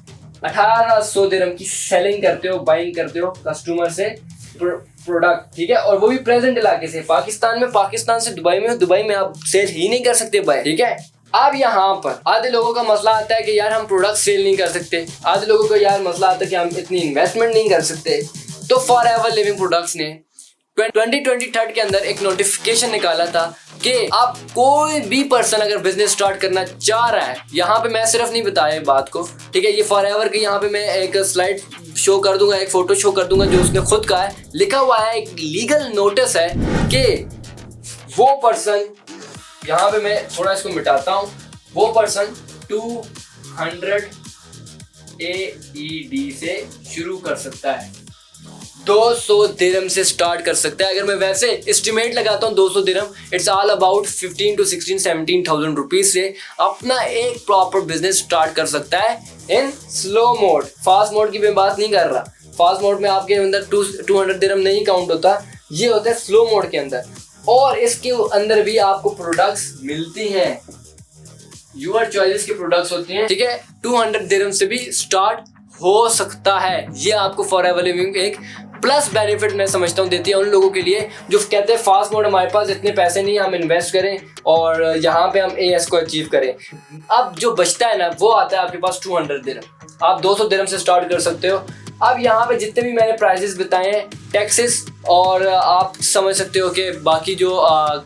1800 दिरहम की सेलिंग करते हो, बाइंग करते हो कस्टमर से प्रोडक्ट, ठीक है, और वो भी प्रेजेंट इलाके से। पाकिस्तान में, पाकिस्तान से दुबई में, दुबई में आप सेल ही नहीं कर सकते बाय, ठीक है। अब यहाँ पर आधे लोगों का मसला आता है कि यार हम प्रोडक्ट सेल नहीं कर सकते, आधे लोगों का यार मसला आता है कि हम इतनी इन्वेस्टमेंट नहीं कर सकते। तो फॉरएवर लिविंग प्रोडक्ट्स ने 2023 के अंदर एक नोटिफिकेशन निकाला था कि आप कोई भी पर्सन अगर बिजनेस स्टार्ट करना चाह रहा है, यहाँ पे मैं सिर्फ नहीं बताया बात को, ठीक है, ये फॉरएवर के यहाँ पे मैं एक स्लाइड शो कर दूंगा, एक फोटो शो कर दूंगा जो उसने खुद कहा है, लिखा हुआ है, एक लीगल नोटिस है कि वो पर्सन, यहाँ पे मैं थोड़ा इसको मिटाता हूँ, वो पर्सन 200 AED से शुरू कर सकता है, 200 दिरहम से स्टार्ट कर सकता है। अगर मैं वैसे एस्टिमेट लगाता हूँ 200 dirham, it's all about 15 to 17,000 rupees से अपना एक प्रॉपर बिजनेस स्टार्ट कर सकता है in slow mode. Fast mode की मैं बात नहीं कर रहा, फास्ट मोड में आपके अंदर 200 दिरहम नहीं काउंट होता, ये होता है स्लो मोड के अंदर। और इसके अंदर भी आपको प्रोडक्ट्स मिलती हैं, यूर चॉइसेस के प्रोडक्ट्स होती हैं, ठीक है, 200 दिरहम से भी स्टार्ट हो सकता है। ये आपको फॉरएवर लिविंग एक प्लस बेनिफिट मैं समझता हूँ देती है उन लोगों के लिए जो कहते हैं फास्ट मोड हमारे पास इतने पैसे नहीं, हम इन्वेस्ट करें और यहाँ पे हम एएस को अचीव करें। अब जो बचता है ना वो आता है आपके पास 200 दिरहम, आप 200 दिरहम से स्टार्ट कर सकते हो। अब यहाँ पे जितने भी मैंने प्राइसेस बताए हैं, टैक्सेस और आप समझ सकते हो कि बाकी जो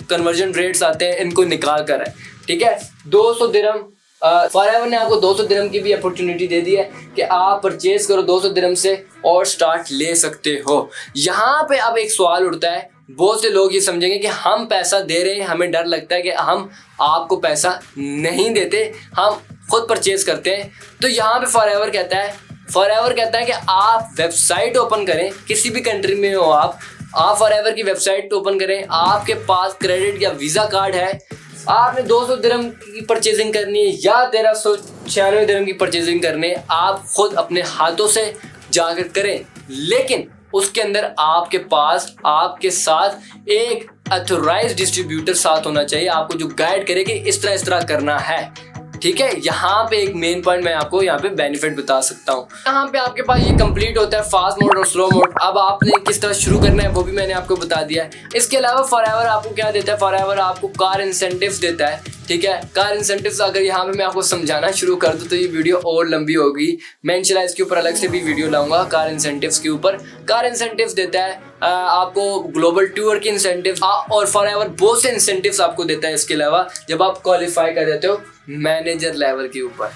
कन्वर्जन रेट्स आते हैं इनको निकाल कर है, ठीक है। 200 दिरहम फॉरएवर ने आपको 200 दिरहम की भी अपॉर्चुनिटी दे दी है कि आप परचेज करो 200 दिरहम से और स्टार्ट ले सकते हो। यहाँ पे अब एक सवाल उठता है, बहुत से लोग ये समझेंगे कि हम पैसा दे रहे हैं, हमें डर लगता है कि हम आपको पैसा नहीं देते, हम खुद परचेज करते हैं। तो यहाँ पे फॉरएवर कहता है कि आप वेबसाइट ओपन करें, किसी भी कंट्री में हो आप फॉरएवर की वेबसाइट ओपन करें, आपके पास क्रेडिट या वीज़ा कार्ड है, आपने 200 दिरहम की परचेजिंग करनी है या 1396 दिरहम की परचेजिंग करनी है, आप खुद अपने हाथों से जाकर करें। लेकिन उसके अंदर आपके पास आपके साथ एक ऑथराइज्ड डिस्ट्रीब्यूटर साथ होना चाहिए, आपको जो गाइड करे कि इस तरह करना है, ठीक है, यहाँ पे एक मेन पॉइंट मैं आपको यहाँ पे बेनिफिट बता सकता हूँ। यहाँ पे आपके पास ये कंप्लीट होता है फास्ट मोड और स्लो मोड। अब आपने किस तरह शुरू करना है वो भी मैंने आपको बता दिया है। इसके अलावा फॉरएवर आपको क्या देता है, फॉरएवर आपको कार इंसेंटिव्स देता है। ठीक है, कार इंसेंटिव्स अगर यहाँ पे मैं आपको समझाना शुरू कर दूँ तो ये वीडियो और लंबी होगी। मैं इंशाल्लाह इसके ऊपर अलग से भी वीडियो लाऊंगा कार इंसेंटिव्स के ऊपर। कार इंसेंटिव्स देता है आपको ग्लोबल टूर की इंसेंटिव्स और फॉरएवर बहुत से इंसेंटिव्स आपको देता है। इसके अलावा जब आप क्वालिफाई कर जाते हो मैनेजर लेवल के ऊपर।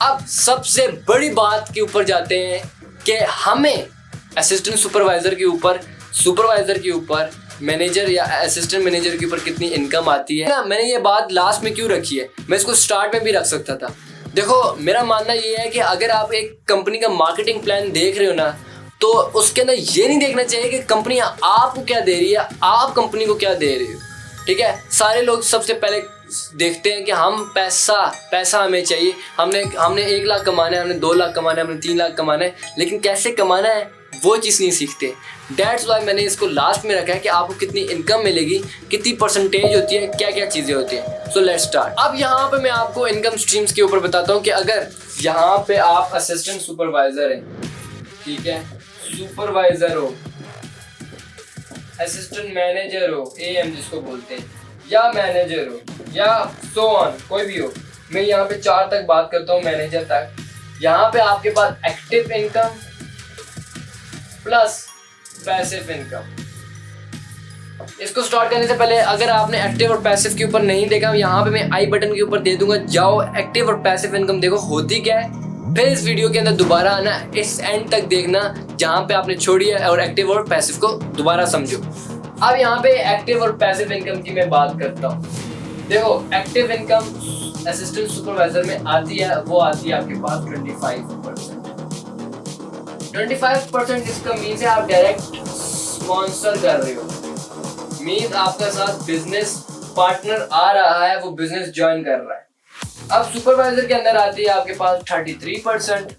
अब सबसे बड़ी बात के ऊपर जाते हैं कि हमें असिस्टेंट सुपरवाइजर के ऊपर, सुपरवाइजर के ऊपर, मैनेजर या असिस्टेंट मैनेजर के ऊपर कितनी इनकम आती है ना। मैंने ये बात लास्ट में क्यों रखी है, मैं इसको स्टार्ट में भी रख सकता था। देखो, मेरा मानना ये है कि अगर आप एक कंपनी का मार्केटिंग प्लान देख रहे हो ना, तो उसके अंदर ये नहीं देखना चाहिए कि कंपनी आपको क्या दे रही है, आप कंपनी को क्या दे रहे हो। ठीक है, सारे लोग सबसे पहले देखते हैं कि हम पैसा हमें चाहिए, हमने 1 लाख कमाना है, हमने 2 लाख कमाना है, हमने 3 लाख कमाना है, लेकिन कैसे कमाना है वो चीज़ नहीं सीखते। डेट्स वाई मैंने इसको लास्ट में रखा है कि आपको कितनी इनकम मिलेगी, कितनी परसेंटेज होती है, क्या क्या चीज़ें होती हैं। So let's start. अब यहाँ पे मैं आपको इनकम स्ट्रीम्स के ऊपर बताता हूँ कि अगर यहाँ पे आप असिस्टेंट सुपरवाइजर हैं, ठीक है, सुपरवाइजर हो, असिस्टेंट मैनेजर हो, AM जिसको बोलते हैं, या मैनेजर हो, या सो ऑन, कोई भी हो। मैं यहाँ पे 4 तक बात करता हूँ, मैनेजर तक। यहाँ पे आपके पास active income plus passive income. इसको स्टार्ट करने से पहले अगर आपने एक्टिव और पैसिव के ऊपर नहीं देखा, यहाँ पे मैं आई बटन के ऊपर दे दूंगा, जाओ एक्टिव और पैसिव इनकम देखो होती क्या है। फिर इस वीडियो के अंदर दोबारा आना, इस एंड तक देखना जहाँ पे आपने छोड़ी है, और एक्टिव और पैसिव को दोबारा समझो। अब यहाँ पे एक्टिव और पैसिव इनकम की मैं बात करता हूँ। देखो, एक्टिव इनकम असिस्टेंट सुपरवाइजर में आती है, वो आती है आपके पास 25%। 25% इसका मीन है आप डायरेक्ट स्पॉन्सर कर रहे हो, मीन आपका साथ बिजनेस पार्टनर आ रहा है, वो बिजनेस ज्वाइन कर रहा है। अब सुपरवाइजर के अंदर आती है आपके पास 33%।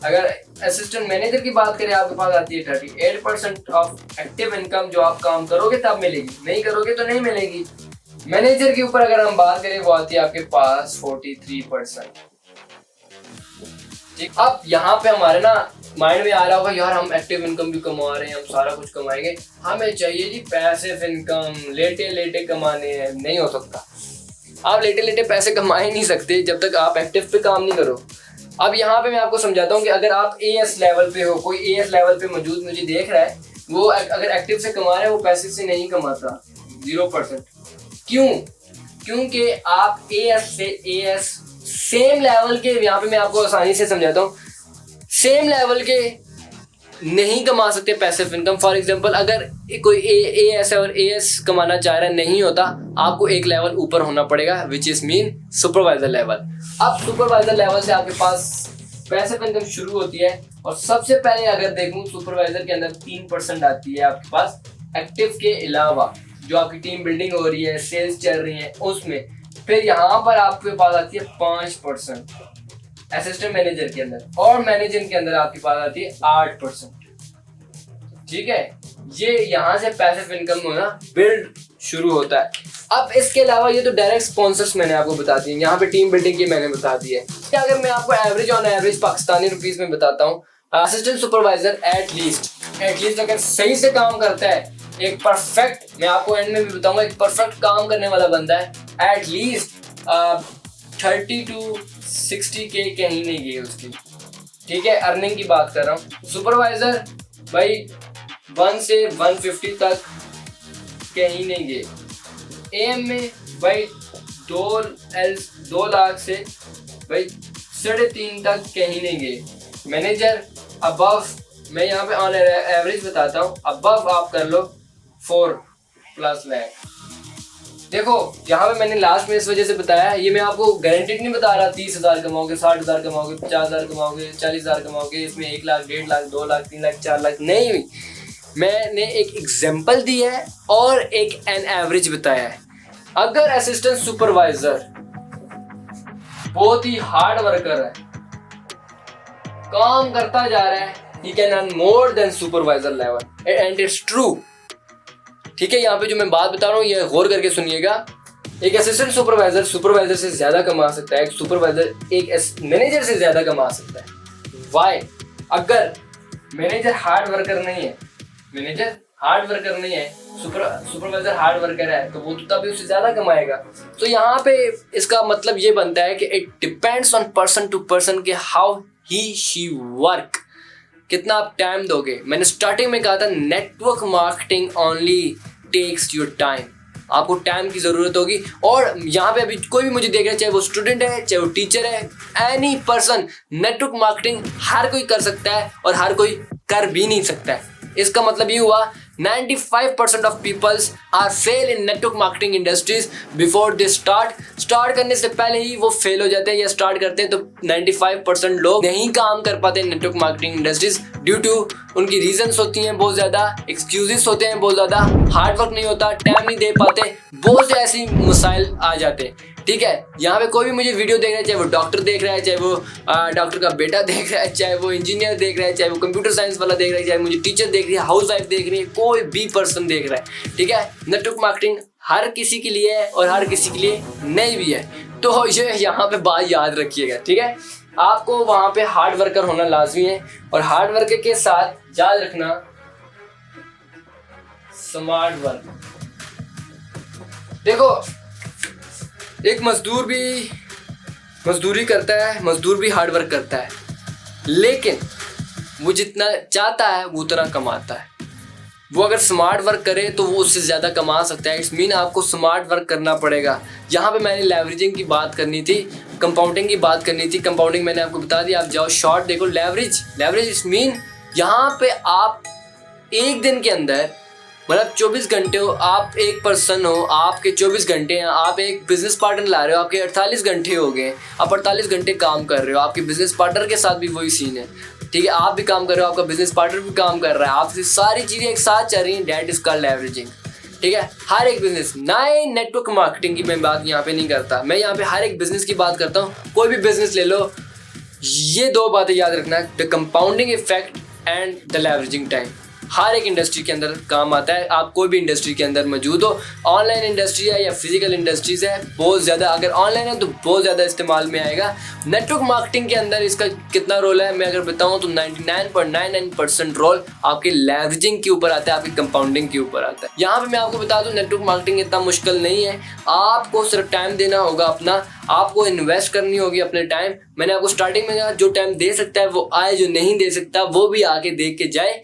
अगर असिस्टेंट मैनेजर की बात करें आपके पास आती है 38% ऑफ एक्टिव इनकम, जो आप काम करोगे तब मिलेगी, नहीं करोगे तो नहीं मिलेगी। मैनेजर के ऊपर अगर हम बात करें वो आती है आपके पास 43%। अब यहाँ पे हमारे ना माइंड में आ रहा होगा, यार हम एक्टिव इनकम भी कमा रहे हैं, हम सारा कुछ कमाएंगे, हमें चाहिए जी पैसिव इनकम, लेटे लेटे कमाने हैं। नहीं हो सकता, आप लेटे लेटे पैसे कमा ही नहीं सकते जब तक आप एक्टिव पे काम नहीं करो। अब यहाँ पे मैं आपको समझाता हूँ कि अगर आप AS लेवल पे हो, कोई AS लेवल पे मौजूद मुझे देख रहा है, वो अगर एक्टिव से कमा रहा है, वो पैसिव से नहीं कमाता, 0%। क्यों? क्योंकि आप AS से AS सेम लेवल के, यहाँ पे मैं आपको आसानी से समझाता हूँ, सेम लेवल के नहीं कमा सकते पैसिव इनकम। फॉर एग्जांपल, अगर कोई AS और AS कमाना चाह रहा है, नहीं होता, आपको एक लेवल ऊपर होना पड़ेगा, which is mean supervisor level. अब सुपरवाइजर लेवल से आपके पास पैसिव इनकम शुरू होती है, और सबसे पहले अगर देखूं सुपरवाइजर के अंदर 3% आती है आपके पास एक्टिव के अलावा, जो आपकी टीम बिल्डिंग हो रही है, सेल्स चल रही है उसमें। फिर यहाँ पर आपके पास आती है 5% असिस्टेंट मैनेजर के अंदर, और मैनेजर के अंदर आपके पास आती है 8%। ठीक है, ये यहाँ से पैसिव इनकम होना बिल्ड शुरू होता है। अब इसके अलावा ये तो डायरेक्ट स्पॉन्सर्स मैंने आपको बता दी, यहाँ पे टीम बिल्डिंग की मैंने बता दी है। अगर मैं आपको average on average Pakistani rupees में बताता हूँ, असिस्टेंट सुपरवाइजर एटलीस्ट अगर सही से काम करता है, एक परफेक्ट, मैं आपको एंड में भी बताऊंगा, एक परफेक्ट काम करने वाला बंदा है, एटलीस्ट 30 to 60K कहीं नहीं गई उसकी। ठीक है, अर्निंग की बात कर रहा हूँ। सुपरवाइजर भाई 1 से 150 तक कहीं नहीं गए। AM में भाई 2 लाख से भाई 3.5 तक कहीं नहीं गए। मैनेजर अबव, मैं यहाँ पे ऑन एवरेज बताता हूँ, अबव आप कर लो 4+ लाख। देखो, यहाँ पे मैंने लास्ट में इस वजह से बताया, ये मैं आपको गारंटेड नहीं बता रहा 30,000 कमाओगे, 60,000 कमाओगे, 50,000 कमाओगे, 40,000 कमाओगे, इसमें 1 लाख, 1.5 लाख, 2 लाख, 3 लाख, 4 लाख नहीं। मैंने एक एग्जाम्पल दी है और एक एन एवरेज बताया है। अगर असिस्टेंट सुपरवाइजर बहुत ही हार्ड वर्कर है, काम करता जा रहा है, he can earn more than supervisor level and it's true। ठीक है, यहाँ पे जो मैं बात बता रहा हूँ ये गौर करके सुनिएगा। एक असिस्टेंट सुपरवाइजर सुपरवाइजर से ज्यादा कमा सकता है, एक सुपरवाइजर एक मैनेजर से ज्यादा कमा सकता है। वाई? अगर मैनेजर हार्ड वर्कर नहीं है, सुपरवाइजर हार्ड वर्कर है, तो वो तो तभी उससे ज्यादा कमाएगा। तो यहाँ पे इसका मतलब ये बनता है कि it depends on person to person के हाउ ही शी वर्क, कितना आप टाइम दोगे। मैंने स्टार्टिंग में कहा था network marketing only takes your time, आपको टाइम की ज़रूरत होगी। और यहाँ पे अभी कोई भी मुझे देख रहा है, चाहे वो स्टूडेंट है, चाहे वो टीचर है, एनी पर्सन, नेटवर्क मार्केटिंग हर कोई कर सकता है और हर कोई कर भी नहीं सकता है। इसका मतलब ये हुआ 95% of peoples are fail in network marketing industries before they start करने से पहले ही वो फेल हो जाते हैं, या स्टार्ट करते हैं तो 95% लोग नहीं काम कर पाते network marketing industries due to उनकी रीजंस होती हैं बहुत ज़्यादा, एक्सक्यूजेस होते हैं बहुत ज़्यादा, हार्ड वर्क नहीं होता, टाइम नहीं दे पाते, बहुत से ऐसी मसाइल आ जाते हैं। ठीक है, यहाँ पे कोई भी मुझे वीडियो देख रहा है, चाहे वो डॉक्टर देख रहा है, चाहे वो डॉक्टर का बेटा देख रहा है, चाहे वो इंजीनियर देख रहा है, चाहे वो कंप्यूटर साइंस वाला देख रहा है, चाहे मुझे टीचर देख रही है, हाउस वाइफ देख रही है, कोई भी पर्सन देख रहा है। ठीक है, नेटवर्क मार्केटिंग हर किसी के लिए है और हर किसी के लिए नहीं भी है। तो ये यहाँ पे बात याद रखिएगा। ठीक है, आपको वहाँ पे हार्ड वर्कर होना लाजमी है, और हार्ड वर्कर के साथ याद रखना स्मार्ट वर्क। देखो, एक मजदूर भी मजदूरी करता है, मजदूर भी हार्ड वर्क करता है, लेकिन वो जितना चाहता है वो उतना कमाता है। वो अगर स्मार्ट वर्क करे तो वो उससे ज़्यादा कमा सकता है। इट्स मीन आपको स्मार्ट वर्क करना पड़ेगा। यहाँ पे मैंने लेवरेजिंग की बात करनी थी, कंपाउंडिंग की बात करनी थी। कंपाउंडिंग मैंने आपको बता दिया, आप जाओ शॉर्ट देखो। लेवरेज इट्स मीन यहाँ पे आप एक दिन के अंदर, मतलब 24 घंटे हो, आप एक पर्सन हो, आपके 24 घंटे हैं, आप एक बिजनेस पार्टनर ला रहे हो, आपके 48 घंटे हो गए, आप 48 घंटे काम कर रहे हो, आपके बिजनेस पार्टनर के साथ भी वही सीन है। ठीक है, आप भी काम कर रहे हो, आपका बिजनेस पार्टनर भी काम कर रहा है, आपसे सारी चीज़ें एक साथ चल रही हैं, दैट इज कॉल्ड लेवरेजिंग। ठीक है, हर एक बिजनेस, ना नेटवर्क मार्केटिंग की मैं बात यहाँ पे नहीं करता, मैं यहाँ पे हर एक बिजनेस की बात करता हूँ। कोई भी बिजनेस ले लो, ये दो बातें याद रखना, the compounding effect and the leveraging time. हर एक इंडस्ट्री के अंदर काम आता है। आप कोई भी इंडस्ट्री के अंदर मौजूद हो, ऑनलाइन इंडस्ट्री है या फिजिकल इंडस्ट्रीज है, बहुत ज़्यादा, अगर ऑनलाइन है तो बहुत ज़्यादा इस्तेमाल में आएगा। नेटवर्क मार्केटिंग के अंदर इसका कितना रोल है मैं अगर बताऊं तो 99.99% रोल आपके लेवरेजिंग के ऊपर आता है, आपकी कंपाउंडिंग के ऊपर आता है। यहाँ पे मैं आपको बता दूं, नेटवर्क मार्केटिंग इतना मुश्किल नहीं है, आपको सिर्फ टाइम देना होगा अपना, आपको इन्वेस्ट करनी होगी अपने टाइम। मैंने आपको स्टार्टिंग में कहा, जो टाइम दे सकता है वो आए, जो नहीं दे सकता वो भी आके देख के जाए।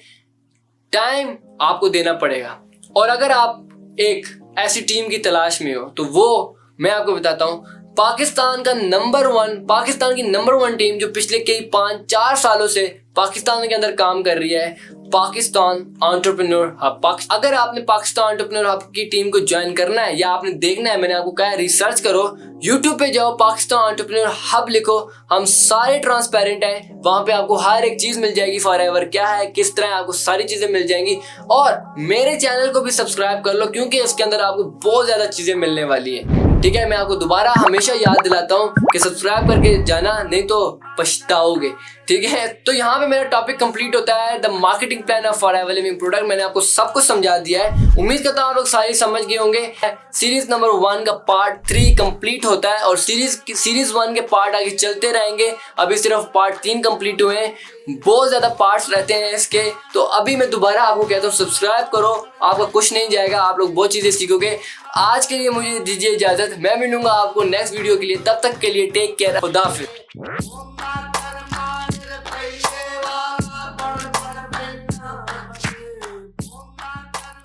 टाइम आपको देना पड़ेगा। और अगर आप एक ऐसी टीम की तलाश में हो तो वो मैं आपको बताता हूँ, पाकिस्तान की नंबर वन टीम जो पिछले कई 5-4 सालों से पाकिस्तान के अंदर काम कर रही है, पाकिस्तान एंटरप्रेन्योर हब। अगर आपने पाकिस्तान एंटरप्रेन्योर हब की टीम को ज्वाइन करना है या आपने देखना है, मैंने आपको कहा है रिसर्च करो, यूट्यूब पे जाओ, पाकिस्तान एंटरप्रेन्योर हब लिखो, हम सारे ट्रांसपेरेंट हैं, वहां पे आपको हर एक चीज मिल जाएगी, फॉरएवर क्या है, किस तरह, आपको सारी चीजें मिल जाएंगी। और मेरे चैनल को भी सब्सक्राइब कर लो, क्योंकि इसके अंदर आपको बहुत ज्यादा चीजें मिलने वाली है। ठीक है, मैं आपको दोबारा हमेशा याद दिलाता हूँ कि सब्सक्राइब करके जाना, नहीं तो पछताओगे। ठीक है, तो यहाँ पे मेरा टॉपिक कंप्लीट होता है, the marketing plan of forever living product. मैंने आपको सब कुछ समझा दिया है, उम्मीद करता हूँ आप लोग सारे समझ गए होंगे। सीरीज नंबर 1 का पार्ट 3 कंप्लीट होता है और सीरीज 1 के पार्ट आगे चलते रहेंगे। अभी सिर्फ पार्ट 3 कंप्लीट हुए हैं, बहुत ज्यादा पार्ट्स रहते हैं इसके। तो अभी मैं दोबारा आपको कहता हूँ सब्सक्राइब करो, आपका कुछ नहीं जाएगा, आप लोग बहुत चीजें सीखोगे। आज के लिए मुझे दीजिए इजाजत, मैं मिलूंगा आपको नेक्स्ट वीडियो के लिए, तब तक के लिए टेक केयर, खुदा हाफिज़।